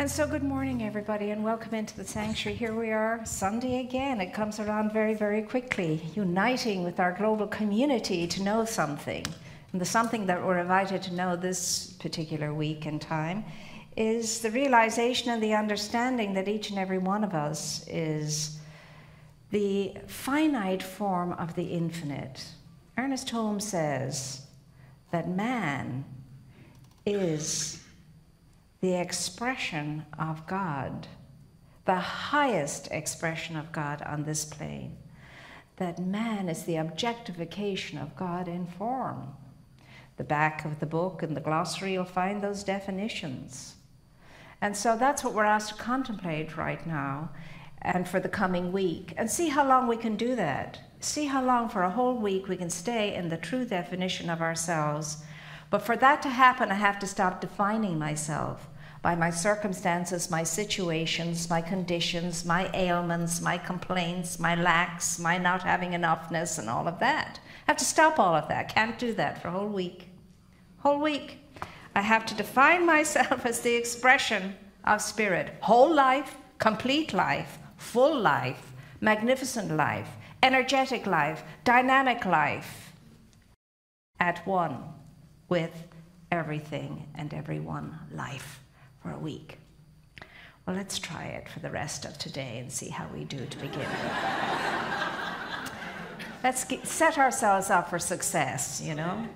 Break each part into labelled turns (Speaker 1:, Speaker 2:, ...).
Speaker 1: And so good morning, everybody, and welcome into the sanctuary. Here we are, Sunday again. It comes around very, very quickly, uniting with our global community to know something. And the something that we're invited to know this particular week and time is the realization and the understanding that each and every one of us is the finite form of the infinite. Ernest Holmes says that man is the expression of God, the highest expression of God on this plane. That man is the objectification of God in form. The back of the book and the glossary, you'll find those definitions. And so that's what we're asked to contemplate right now and for the coming week. And see how long we can do that. See how long for a whole week we can stay in the true definition of ourselves. But for that to happen, I have to stop defining myself by my circumstances, my situations, my conditions, my ailments, my complaints, my lacks, my not having enoughness, and all of that. I have to stop all of that. Can't do that for a whole week. Whole week. I have to define myself as the expression of spirit. Whole life, complete life, full life, magnificent life, energetic life, dynamic life, at one with everything and everyone life. For a week. Well, let's try it for the rest of today and see how we do to begin with. Let's set ourselves up for success, you know.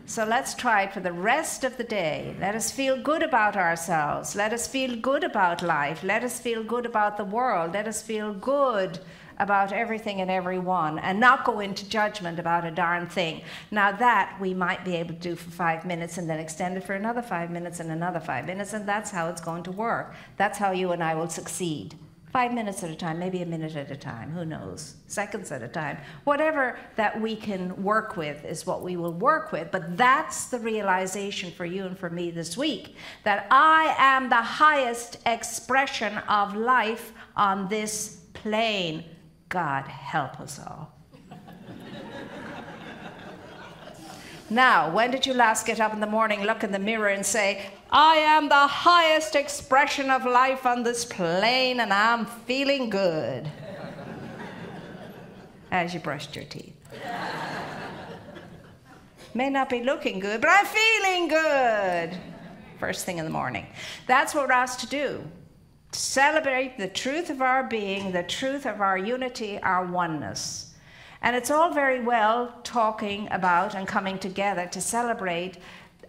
Speaker 1: So let's try it for the rest of the day. Let us feel good about ourselves. Let us feel good about life. Let us feel good about the world. Let us feel good about everything and everyone and not go into judgment about a darn thing. Now that we might be able to do for 5 minutes and then extend it for another 5 minutes and another 5 minutes, and that's how it's going to work. That's how you and I will succeed. 5 minutes at a time, maybe a minute at a time, who knows, seconds at a time. Whatever that we can work with is what we will work with, but that's the realization for you and for me this week, that I am the highest expression of life on this plane. God help us all. Now, when did you last get up in the morning, look in the mirror and say, I am the highest expression of life on this plane and I'm feeling good? As you brushed your teeth. May not be looking good, but I'm feeling good. First thing in the morning. That's what we're asked to do. Celebrate the truth of our being, the truth of our unity, our oneness. And it's all very well talking about and coming together to celebrate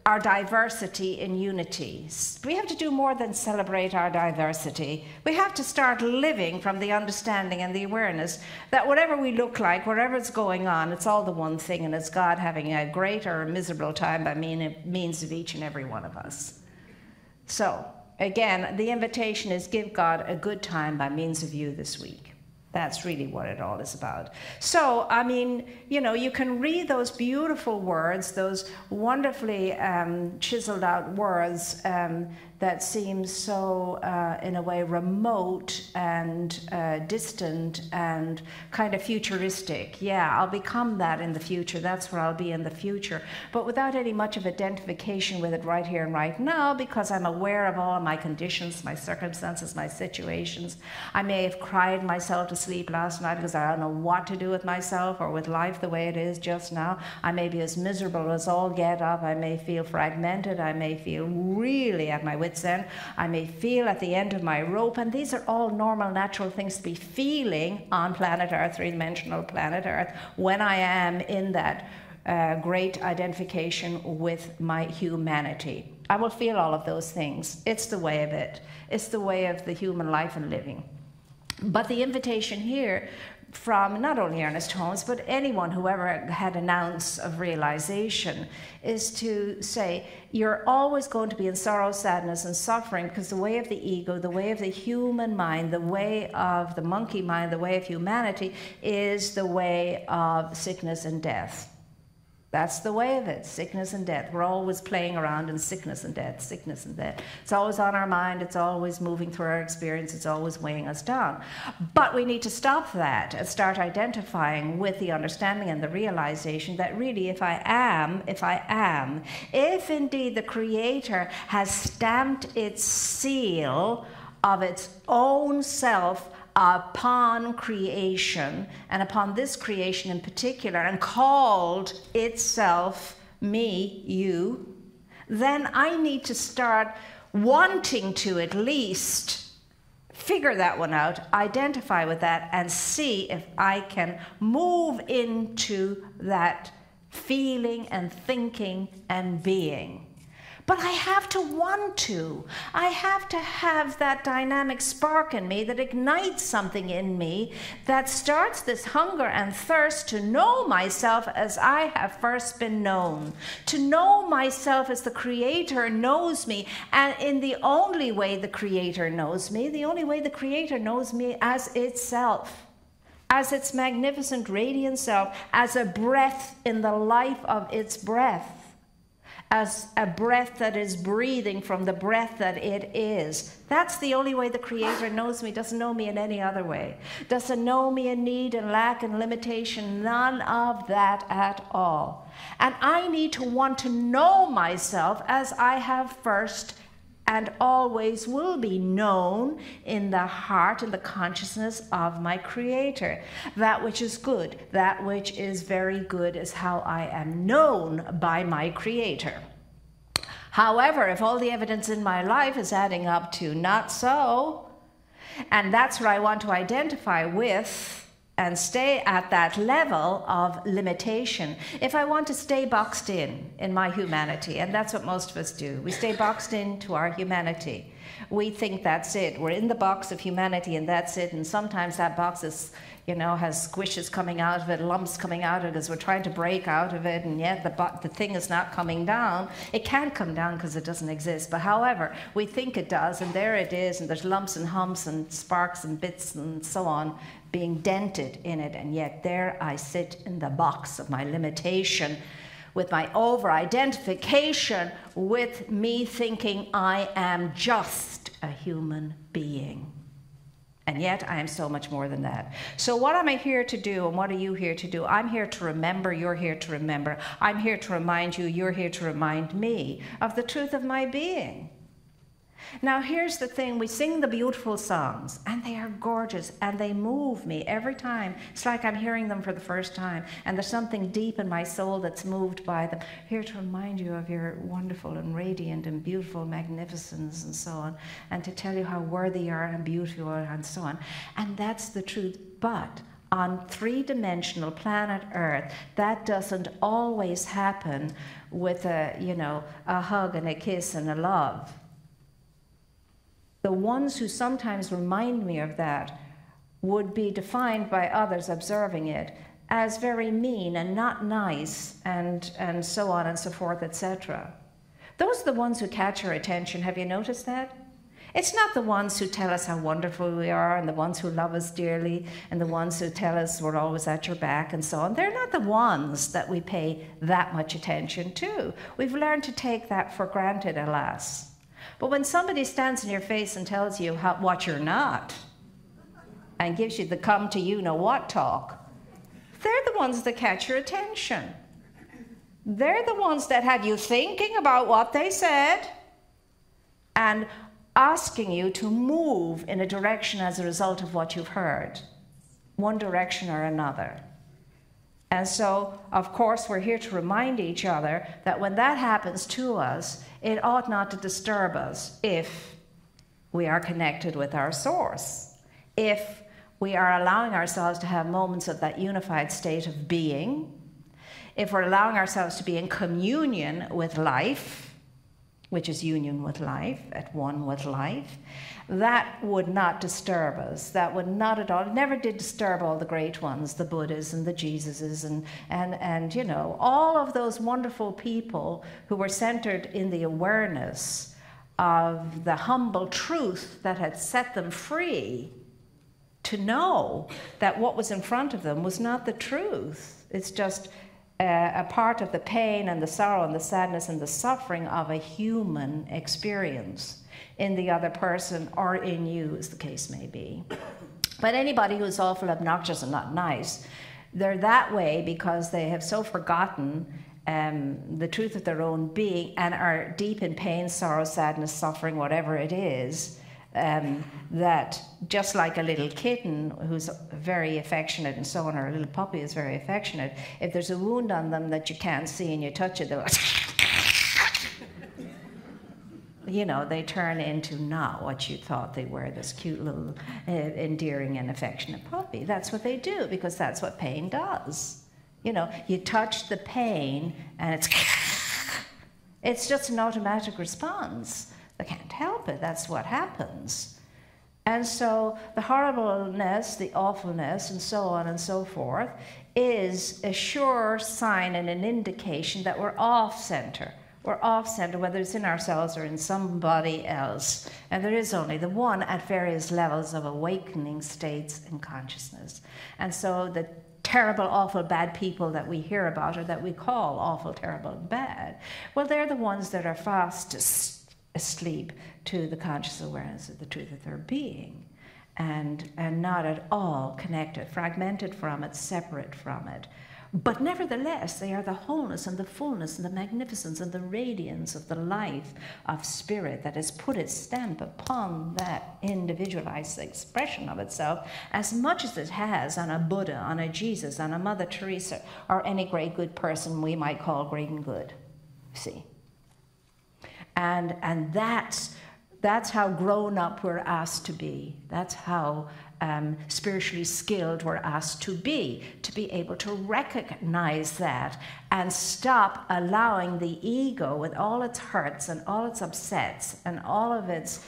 Speaker 1: our diversity in unity. We have to do more than celebrate our diversity. We have to start living from the understanding and the awareness that whatever we look like, whatever's going on, it's all the one thing, and it's God having a great or a miserable time by means of each and every one of us. So, again, the invitation is give God a good time by means of you this week. That's really what it all is about. So, I mean, you know, you can read those beautiful words, those wonderfully chiseled out words that seem so, in a way, remote and distant and kind of futuristic. Yeah, I'll become that in the future. That's where I'll be in the future. But without any much of identification with it right here and right now, because I'm aware of all my conditions, my circumstances, my situations. I may have cried myself to sleep last night because I don't know what to do with myself or with life the way it is just now. I may be as miserable as all get up. I may feel fragmented. I may feel really at my wit's end. I may feel at the end of my rope, and these are all normal, natural things to be feeling on planet Earth, three-dimensional planet Earth, when I am in that great identification with my humanity. I will feel all of those things. It's the way of it. It's the way of the human life and living. But the invitation here from not only Ernest Holmes, but anyone who ever had an ounce of realization, is to say, you're always going to be in sorrow, sadness, and suffering, because the way of the ego, the way of the human mind, the way of the monkey mind, the way of humanity, is the way of sickness and death. That's the way of it, sickness and death. We're always playing around in sickness and death, sickness and death. It's always on our mind, it's always moving through our experience, it's always weighing us down. But we need to stop that and start identifying with the understanding and the realization that really if indeed the Creator has stamped its seal of its own self upon creation, and upon this creation in particular, and called itself me, you, then I need to start wanting to at least figure that one out, identify with that, and see if I can move into that feeling and thinking and being. But I have to want to. I have to have that dynamic spark in me that ignites something in me that starts this hunger and thirst to know myself as I have first been known. To know myself as the Creator knows me, and in the only way the Creator knows me, the only way the Creator knows me as itself. As its magnificent, radiant self, as a breath in the life of its breath. As a breath that is breathing from the breath that it is. That's the only way the Creator knows me. Doesn't know me in any other way. Doesn't know me in need and lack and limitation. None of that at all. And I need to want to know myself as I have first and always will be known in the heart and the consciousness of my Creator. That which is good, that which is very good is how I am known by my Creator. However, if all the evidence in my life is adding up to not so, and that's what I want to identify with, and stay at that level of limitation. If I want to stay boxed in my humanity, and that's what most of us do, we stay boxed into our humanity. We think that's it. We're in the box of humanity and that's it. And sometimes that box is, has squishes coming out of it, lumps coming out of it as we're trying to break out of it, and yet the thing is not coming down. It can't come down because it doesn't exist. But however, we think it does, and there it is, and there's lumps and humps and sparks and bits and so on being dented in it, and yet there I sit in the box of my limitation with my over-identification with me thinking I am just a human being. And yet I am so much more than that. So what am I here to do, and what are you here to do? I'm here to remember, you're here to remember. I'm here to remind you, you're here to remind me of the truth of my being. Now here's the thing, we sing the beautiful songs, and they are gorgeous, and they move me every time. It's like I'm hearing them for the first time, and there's something deep in my soul that's moved by them. Here to remind you of your wonderful and radiant and beautiful magnificence and so on, and to tell you how worthy you are and beautiful and so on. And that's the truth. But on three-dimensional planet Earth, that doesn't always happen with a hug and a kiss and a love. The ones who sometimes remind me of that would be defined by others observing it as very mean and not nice and so on and so forth, etc. Those are the ones who catch our attention. Have you noticed that? It's not the ones who tell us how wonderful we are, and the ones who love us dearly, and the ones who tell us we're always at your back and so on. They're not the ones that we pay that much attention to. We've learned to take that for granted, alas. But when somebody stands in your face and tells you what you're not, and gives you the come to you know what talk, they're the ones that catch your attention. They're the ones that have you thinking about what they said and asking you to move in a direction as a result of what you've heard, one direction or another. And so, of course, we're here to remind each other that when that happens to us, it ought not to disturb us if we are connected with our source, if we are allowing ourselves to have moments of that unified state of being, if we're allowing ourselves to be in communion with life, which is union with life, at one with life, that would not disturb us. That would not at all. It never did disturb all the great ones, the Buddhas and the Jesuses and all of those wonderful people who were centered in the awareness of the humble truth that had set them free to know that what was in front of them was not the truth. It's just a part of the pain and the sorrow and the sadness and the suffering of a human experience in the other person or in you, as the case may be. But anybody who's awful, obnoxious, and not nice, they're that way because they have so forgotten the truth of their own being and are deep in pain, sorrow, sadness, suffering, whatever it is, that just like a little kitten who's very affectionate and so on, or a little puppy is very affectionate, if there's a wound on them that you can't see and you touch it, they'll you know, they turn into not what you thought they were, this cute little endearing and affectionate puppy. That's what they do, because that's what pain does. You know, you touch the pain and it's just an automatic response. They can't help it. That's what happens. And so the horribleness, the awfulness, and so on and so forth is a sure sign and an indication that we're off center. We're off center, whether it's in ourselves or in somebody else. And there is only the one at various levels of awakening states in consciousness. And so the terrible, awful, bad people that we hear about, or that we call awful, terrible, and bad, well, they're the ones that are fastest asleep to the conscious awareness of the truth of their being, and not at all connected, fragmented from it, separate from it. But nevertheless, they are the wholeness and the fullness and the magnificence and the radiance of the life of spirit that has put its stamp upon that individualized expression of itself, as much as it has on a Buddha, on a Jesus, on a Mother Teresa, or any great good person we might call great and good. See? And that's how grown up we're asked to be. That's how spiritually skilled we're asked to be able to recognize that and stop allowing the ego with all its hurts and all its upsets and all of its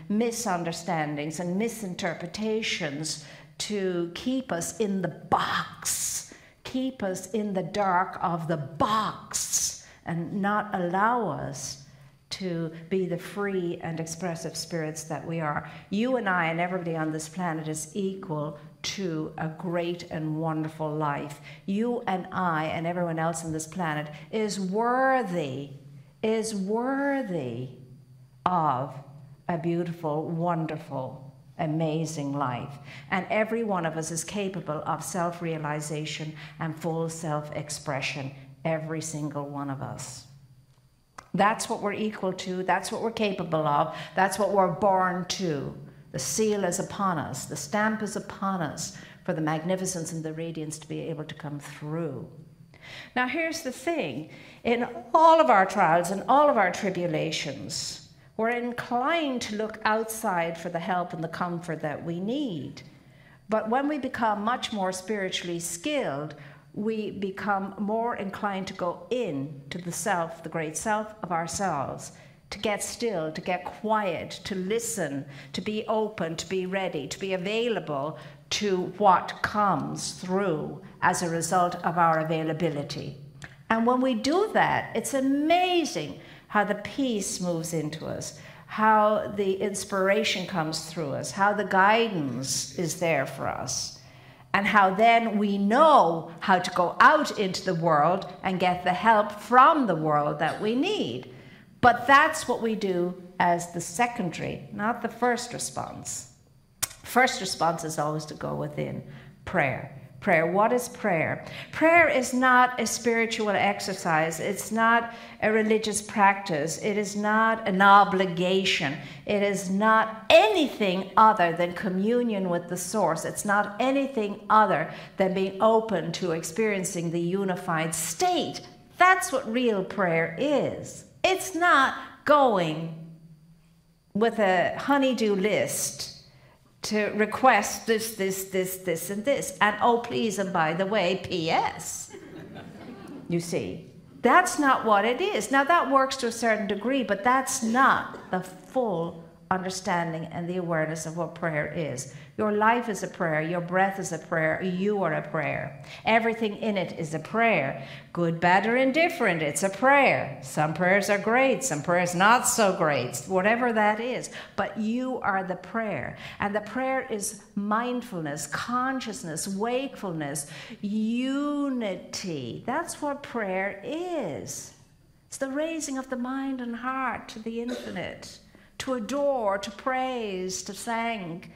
Speaker 1: misunderstandings and misinterpretations to keep us in the box, keep us in the dark of the box, and not allow us to be the free and expressive spirits that we are. You and I and everybody on this planet is equal to a great and wonderful life. You and I and everyone else on this planet is worthy of a beautiful, wonderful, amazing life. And every one of us is capable of self-realization and full self-expression, every single one of us. That's what we're equal to, that's what we're capable of, that's what we're born to. The seal is upon us, the stamp is upon us for the magnificence and the radiance to be able to come through. Now here's the thing, in all of our trials and all of our tribulations, we're inclined to look outside for the help and the comfort that we need. But when we become much more spiritually skilled, we become more inclined to go in to the self, the great self of ourselves, to get still, to get quiet, to listen, to be open, to be ready, to be available to what comes through as a result of our availability. And when we do that, it's amazing how the peace moves into us, how the inspiration comes through us, how the guidance is there for us. And how then we know how to go out into the world and get the help from the world that we need. But that's what we do as the secondary, not the first response. First response is always to go within. Prayer. Prayer. What is prayer? Prayer is not a spiritual exercise. It's not a religious practice. It is not an obligation. It is not anything other than communion with the source. It's not anything other than being open to experiencing the unified state. That's what real prayer is. It's not going with a honey-do list to request this, and this. And oh, please, and by the way, P.S. You see, that's not what it is. Now, that works to a certain degree, but that's not the full understanding and the awareness of what prayer is. Your life is a prayer. Your breath is a prayer. You are a prayer. Everything in it is a prayer. Good, bad, or indifferent, it's a prayer. Some prayers are great, some prayers not so great, whatever that is. But you are the prayer. And the prayer is mindfulness, consciousness, wakefulness, unity. That's what prayer is. It's the raising of the mind and heart to the infinite, to adore, to praise, to thank,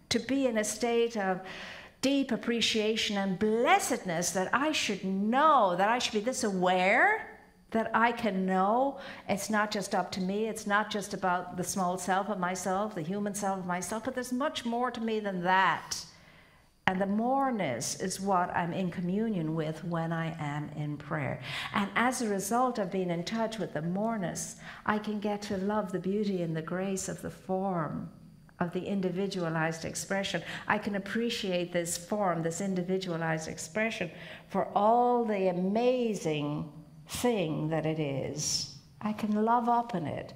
Speaker 1: to be in a state of deep appreciation and blessedness that I should know, that I should be this aware, that I can know it's not just up to me, it's not just about the small self of myself, the human self of myself, but there's much more to me than that. And the moreness is what I'm in communion with when I am in prayer. And as a result of being in touch with the moreness, I can get to love the beauty and the grace of the form, of the individualized expression. I can appreciate this form, this individualized expression, for all the amazing thing that it is. I can love up in it.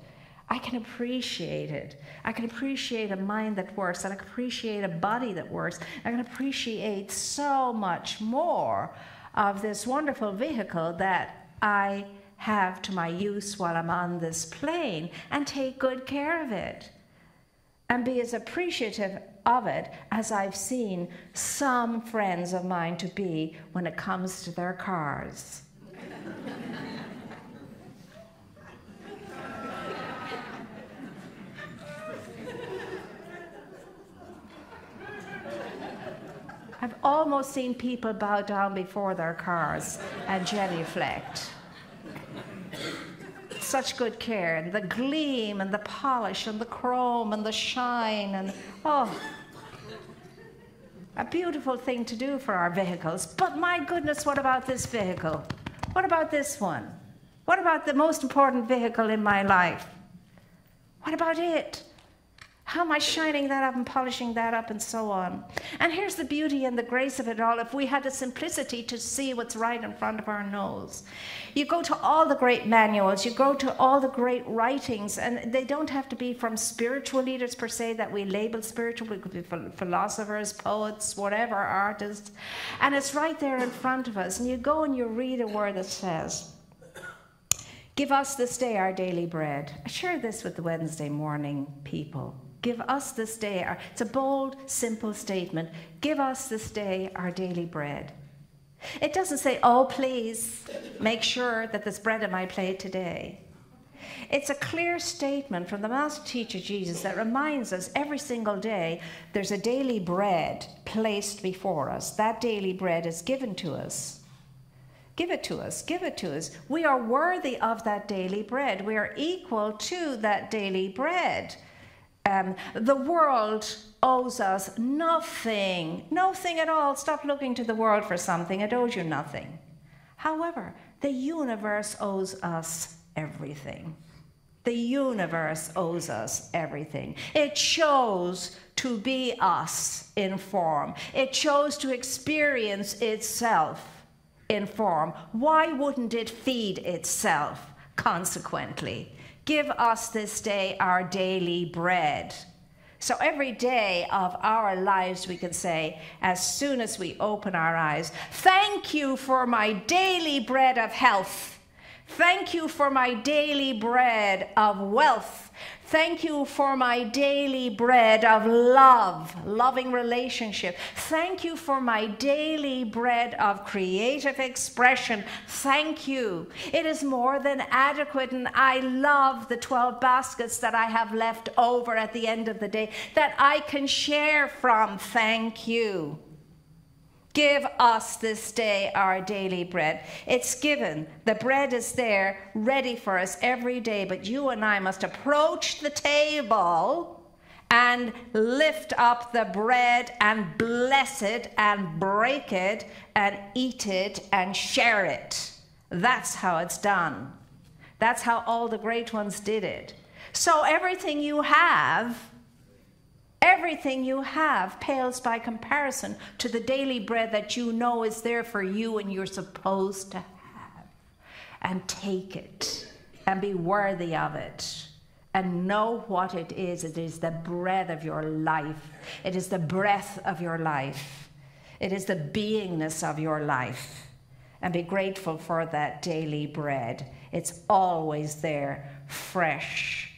Speaker 1: I can appreciate it. I can appreciate a mind that works. And I can appreciate a body that works. I can appreciate so much more of this wonderful vehicle that I have to my use while I'm on this plane, and take good care of it and be as appreciative of it as I've seen some friends of mine to be when it comes to their cars. I've almost seen people bow down before their cars and genuflect. Such good care, and the gleam and the polish and the chrome and the shine, and oh, a beautiful thing to do for our vehicles. But my goodness, what about this vehicle? What about this one? What about the most important vehicle in my life? What about it? How am I shining that up and polishing that up and so on? And here's the beauty and the grace of it all. If we had the simplicity to see what's right in front of our nose. You go to all the great manuals, you go to all the great writings, and they don't have to be from spiritual leaders per se that we label spiritual. It could be philosophers, poets, whatever, artists. And it's right there in front of us. And you go and you read a word that says, "Give us this day our daily bread." I share this with the Wednesday morning people. Give us this day, it's a bold, simple statement. Give us this day our daily bread. It doesn't say, oh, please make sure that there's bread on my plate today. It's a clear statement from the Master Teacher Jesus that reminds us every single day there's a daily bread placed before us. That daily bread is given to us. Give it to us, give it to us. We are worthy of that daily bread. We are equal to that daily bread. The world owes us nothing, nothing at all. Stop looking to the world for something. It owes you nothing. However, the universe owes us everything. The universe owes us everything. It chose to be us in form. It chose to experience itself in form. Why wouldn't it feed itself consequently? Give us this day our daily bread. So every day of our lives we can say, as soon as we open our eyes, thank you for my daily bread of health. Thank you for my daily bread of wealth. Thank you for my daily bread of love, loving relationship. Thank you for my daily bread of creative expression. Thank you. It is more than adequate, and I love the 12 baskets that I have left over at the end of the day that I can share from. Thank you. Give us this day our daily bread. It's given. The bread is there, ready for us every day. But you and I must approach the table and lift up the bread and bless it and break it and eat it and share it. That's how it's done. That's how all the great ones did it. So everything you have pales by comparison to the daily bread that you know is there for you and you're supposed to have. And take it and be worthy of it and know what it is. It is the breath of your life. It is the breath of your life. It is the beingness of your life. And be grateful for that daily bread. It's always there, fresh,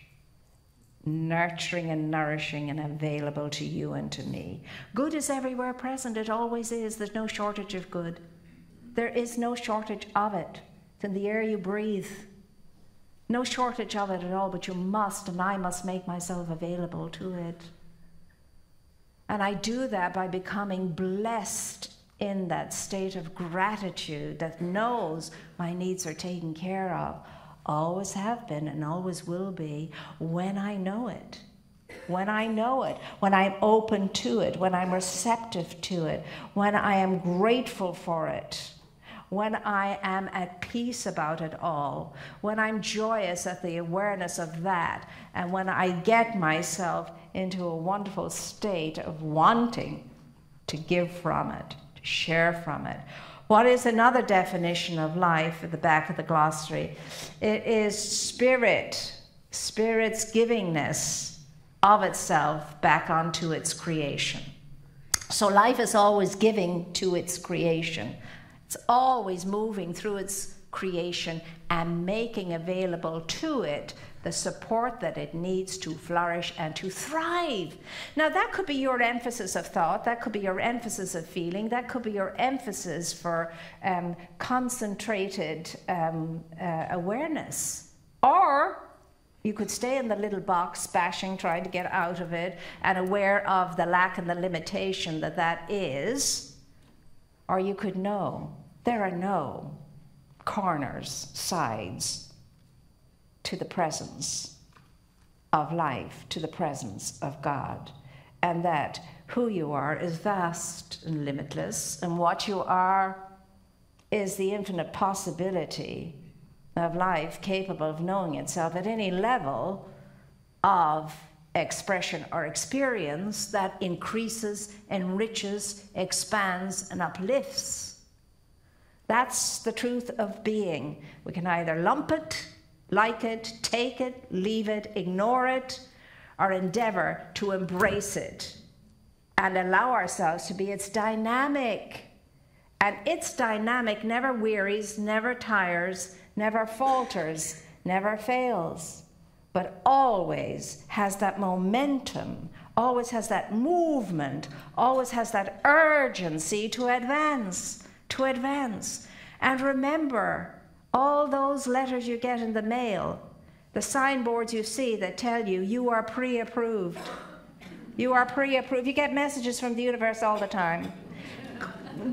Speaker 1: nurturing and nourishing and available to you and to me. Good is everywhere present. It always is. There's no shortage of good. There is no shortage of it. It's in the air you breathe. No shortage of it at all, but you must, and I must make myself available to it. And I do that by becoming blessed in that state of gratitude that knows my needs are taken care of, always have been and always will be, when I know it. When I know it, when I'm open to it, when I'm receptive to it, when I am grateful for it, when I am at peace about it all, when I'm joyous at the awareness of that, and when I get myself into a wonderful state of wanting to give from it, to share from it. What is another definition of life at the back of the glossary? It is spirit, spirit's givingness of itself back onto its creation. So life is always giving to its creation. It's always moving through its creation and making available to it the support that it needs to flourish and to thrive. Now that could be your emphasis of thought, that could be your emphasis of feeling, that could be your emphasis for concentrated awareness. Or you could stay in the little box, bashing, trying to get out of it, and aware of the lack and the limitation that that is. Or you could know there are no corners, sides to the presence of life, to the presence of God, and that who you are is vast and limitless, and what you are is the infinite possibility of life capable of knowing itself at any level of expression or experience that increases, enriches, expands, and uplifts. That's the truth of being. We can either lump it, like it, take it, leave it, ignore it, or endeavor to embrace it and allow ourselves to be its dynamic. And its dynamic never wearies, never tires, never falters, never fails, but always has that momentum, always has that movement, always has that urgency to advance, to advance. And remember, all those letters you get in the mail, the signboards you see that tell you you are pre-approved. You are pre-approved. You get messages from the universe all the time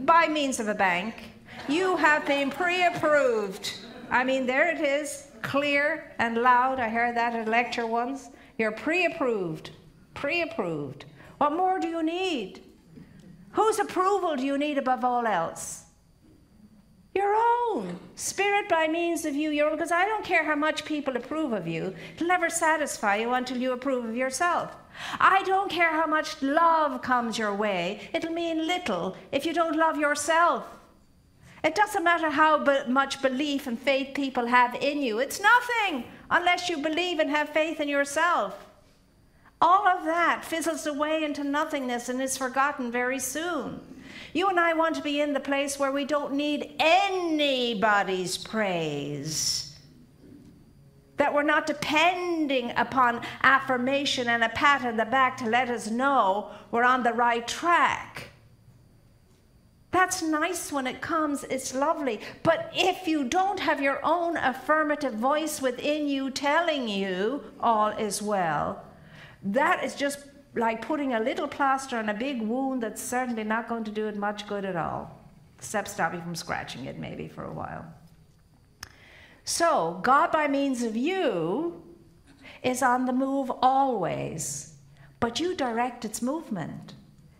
Speaker 1: by means of a bank. You have been pre-approved. I mean, there it is, clear and loud. I heard that at a lecture once. You're pre-approved. Pre-approved. What more do you need? Whose approval do you need above all else? Your own. Spirit by means of you, your own. Because I don't care how much people approve of you. It'll never satisfy you until you approve of yourself. I don't care how much love comes your way. It'll mean little if you don't love yourself. It doesn't matter how much belief and faith people have in you. It's nothing unless you believe and have faith in yourself. All of that fizzles away into nothingness and is forgotten very soon. You and I want to be in the place where we don't need anybody's praise. That we're not depending upon affirmation and a pat on the back to let us know we're on the right track. That's nice when it comes, it's lovely. But if you don't have your own affirmative voice within you telling you all is well, that is just like putting a little plaster on a big wound that's certainly not going to do it much good at all, except stop you from scratching it maybe for a while. So, God by means of you is on the move always, but you direct its movement.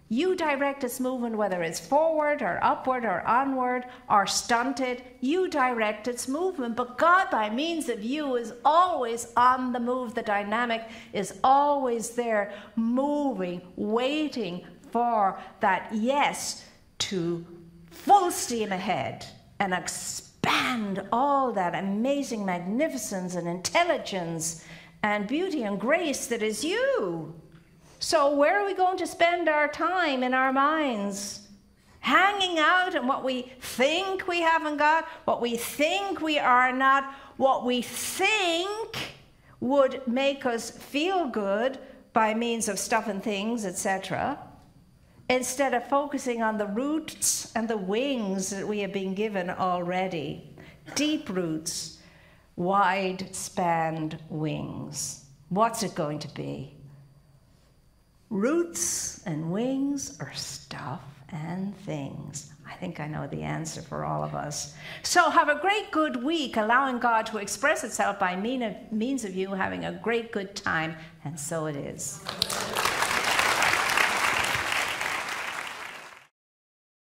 Speaker 1: You direct its movement, whether it's forward or upward or onward or stunted. You direct its movement, but God by means of you is always on the move. The dynamic is always there, moving, waiting for that yes to full steam ahead and expand all that amazing magnificence and intelligence and beauty and grace that is you. So where are we going to spend our time in our minds? Hanging out in what we think we haven't got, what we think we are not, what we think would make us feel good by means of stuff and things, etc., instead of focusing on the roots and the wings that we have been given already. Deep roots, wide-spanned wings. What's it going to be? Roots and wings or stuff and things? I think I know the answer for all of us. So have a great good week, allowing God to express itself by means of you having a great good time, and so it is.